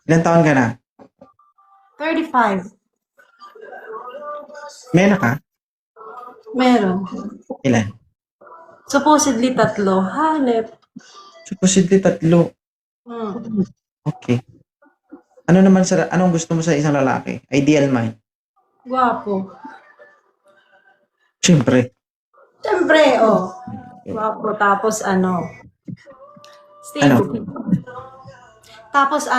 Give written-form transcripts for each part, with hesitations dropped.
Ilang taon ka na? 35. May anak ka? Meron. Ilan? Supposedly 3. Hanep. Supposedly 3. Hmm. Okay. Anong gusto mo sa isang lalaki? Ideal man. Gwapo. Siyempre. Siyempre, Gwapo. Tapos stable. Tapos 6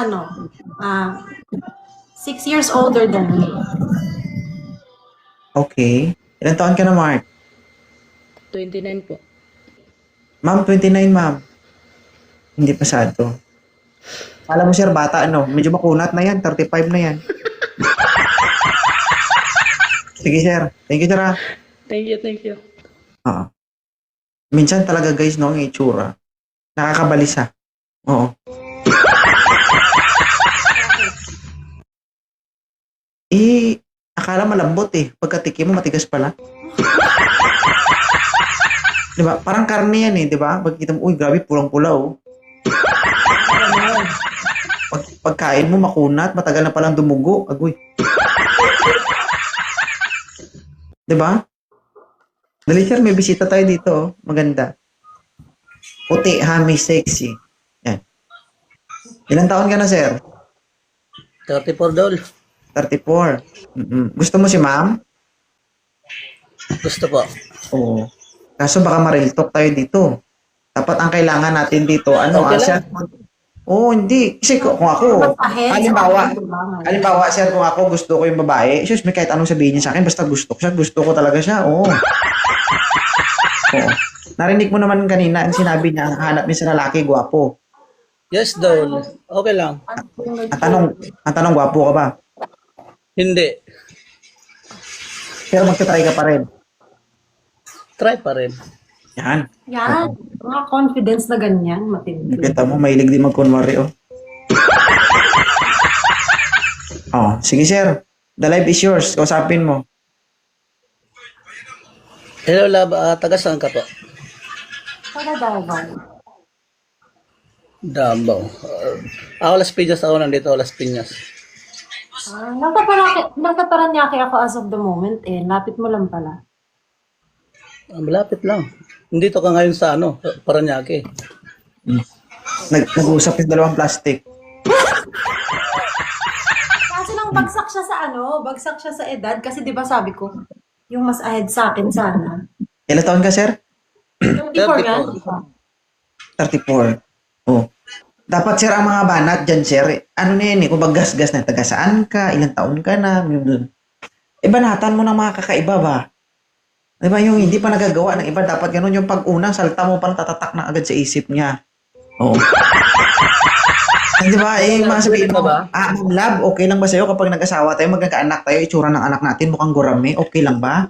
years older than me. Okay. Ilang taon ka na, Mark? 29 po. Ma'am, 29, ma'am. Hindi pasado. Alam mo, sir, bata, medyo makunat na yan. 35 na yan. Sige, sir. Thank you, sir, ha? Thank you. Oo. Minsan talaga, guys, ang itsura. Nakakabalisa. Oo. Akala malambot eh. Pagkatikim mo, matigas pala. Diba? Parang karne yan eh, diba? Pagkita mo, uy, grabe, pulang-pula, oh. Pagkain mo, makunat, matagal na palang dumugo. Agoy. Diba? Dali, sir, may bisita tayo dito, oh. Maganda. Puti, hami, sexy. Yan. Ilang taon ka na, sir? 34 doll. 34. Gusto mo si ma'am? Gusto po. Oo. Kaso baka ma-real talk tayo dito. Dapat ang kailangan natin dito, Okay lang. hindi. Kasi kung ako, halimbawa, sir, kung ako gusto ko yung babae, sus, may kahit anong sabihin niya sa akin, basta gusto ko talaga siya, oo. Oo. Narinig mo naman kanina, ang sinabi niya, ang hanap niya sa lalaki, gwapo. Yes, doll. Okay lang. Ang tanong, gwapo ka ba? Hindi. Pero magta-try ka pa rin. Try pa rin. Yan. Yan. Mga confidence na ganyan. Matindi. Kita mo, mahilig din magkunwari, oh. Oh, sige, sir. The life is yours. Kausapin mo. Hello, love. Taga saan ka po? Para daw ba? Davao. Ako Las Piñas ako nandito, Las Piñas. Nagpaparanyake ako as of the moment eh. Lapit mo lang pala. Malapit lang. Nandito ka ngayon sa Paranaque. Nag-uusap yung dalawang plastic. Kaso lang bagsak siya sa edad. Kasi di ba sabi ko, yung mas ahead sa akin sana. Ilang taon ka, sir? 24 nga. 34. Oh. Dapat, sir, ang mga banat dyan, sir, ano na yan eh, kung gas-gas na, taga saan ka, ilang taon ka na, banatan mo ng mga kakaiba ba? Diba, yung hindi pa nagagawa ng iba, dapat ganun yung pag-unang salta mo, parang tatatak na agad sa isip niya. Oo. Diba, mga sabihin mo, ma'am love, okay lang ba sa'yo kapag nag-asawa tayo, magkakaanak tayo, itsura ng anak natin, mukhang gurame, okay lang ba?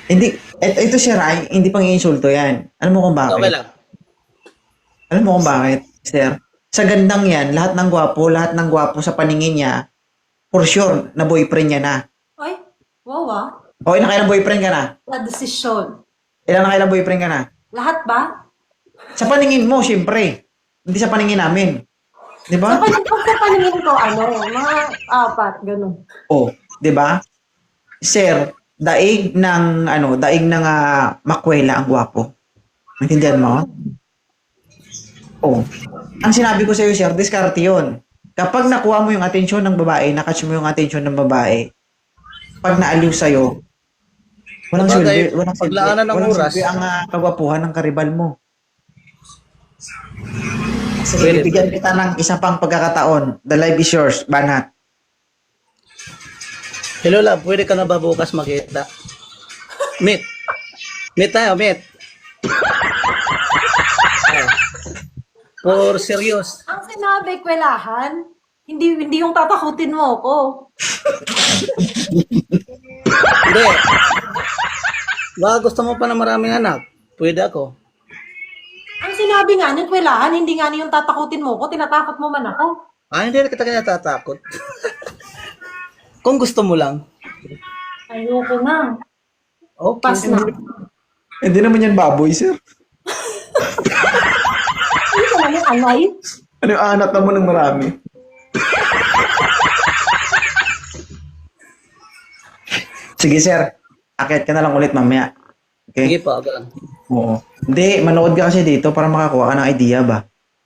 Hindi, ito si Rai, hindi pang iinsulto yan. Alam mo kung bakit? Okay lang. Alam mo kung bakit, sir? Sa gandang yan, lahat ng gwapo sa paningin niya, for sure, na boyfriend niya na. Ay, wow O, ilang kailang boyfriend ka na? Na desisyon. Ilang kailang boyfriend ka na? Lahat ba? Sa paningin mo, siyempre. Hindi sa paningin namin. Di ba? Sa paningin ko, mga 4, gano'n. O, di ba? Sir, daig ng makwela ang gwapo. Maintindihan mo? O. Ang sinabi ko sa iyo, sir, diskarte yun. Kapag nakuha mo yung atensyon ng babae, nakatch mo yung atensyon ng babae, pag naaliw sa'yo, walang silbi, paglaanan ng oras, ang kagwapuhan ng karibal mo. Sige, bigyan kita ng isa pang pagkakataon. The life is yours, banat. Hello, love. Pwede ka na ba bukas makita? Meet. Meet tayo, meet. For serious. Ang sinabi, kwelahan, hindi yung tatakutin mo ako. Hindi. Baka gusto mo pa na maraming anak. Pwede ako. Ang sinabi nga ng kwelahan, hindi nga yung tatakutin mo ako, tinatakot mo man ako. Hindi na kita kanya tatakot. Kung gusto mo lang. Ayoko na. Okay. Pas na. Hindi naman yan baboy, sir. Alay? Ano yung ahanap na mo ng marami? Sige, sir. Akyat ka na lang ulit mamaya. Sige Okay? po, ako lang. Oo. Hindi, manood ka kasi dito para makakuha ka ng idea ba?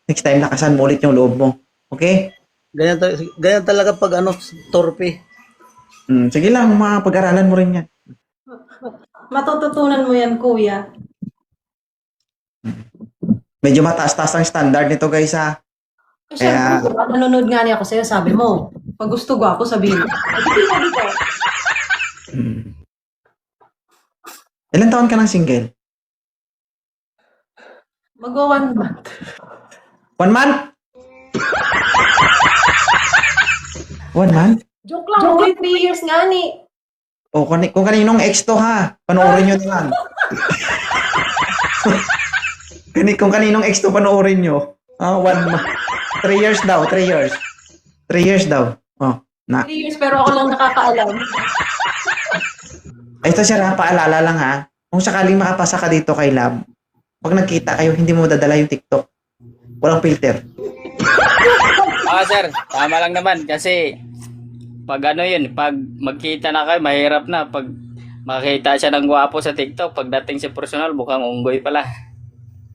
Next time, lakasan mo ulit yung loob mo. Okay? Ganyan talaga pag ano, torpe. Sige lang, pag-aralan mo rin yan. Matututunan mo yan, kuya. Medyo mataas-taas ang standard nito, guys, ha? Eh, syempre, diba, nanonood nga niya ako sa'yo, sabi mo, pag gusto gwapo, sabihin mo. Dito, dito. Ilan taon ka ng single? Mag-1 month. 1 month? 1 month? Joke lang, kuya, 3 years nga ni. O, kung kaninong ex to, ha? Panoorin nyo na lang. Kung kaninong ex to, panoorin nyo. 1 month. 3 years daw, 3 years. 3 years daw. Oh, 3 years, pero ako lang nakakaalam. Ito sir ha, paalala lang ha. Kung sakaling makapasa ka dito kay Lab, pag nagkita kayo, hindi mo dadala yung TikTok. Walang filter. Sir, tama lang naman kasi pag ano yun, pag magkita na kayo, mahirap na. Pag makita siya ng gwapo sa TikTok, pagdating sa personal, mukhang unggoy pala.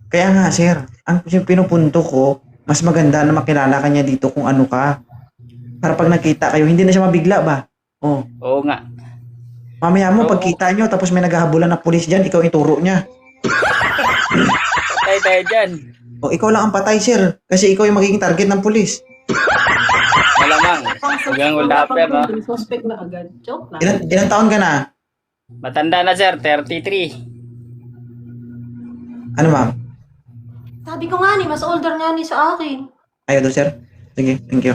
Kaya nga sir, ang pinupunto ko, mas maganda na makilala ka niya dito kung ano ka. Para pag nagkita kayo, hindi na siya mabigla ba? Oh. Oo nga. Mamaya mo, Oo. pagkita nyo, tapos may naghahabulan na pulis dyan, ikaw ituro niya. Patay tayo dyan. O, ikaw lang ang patay, sir. Kasi ikaw yung magiging target ng pulis. Malamang. Hanggang uldaper, no? Suspect na agad. Joke lang. Ilan taon ka na? Matanda na, sir. 33. Ano, ma'am? Sabi ko nga ni, mas older nga ni sa akin. Ayaw daw, sir. Sige, thank you.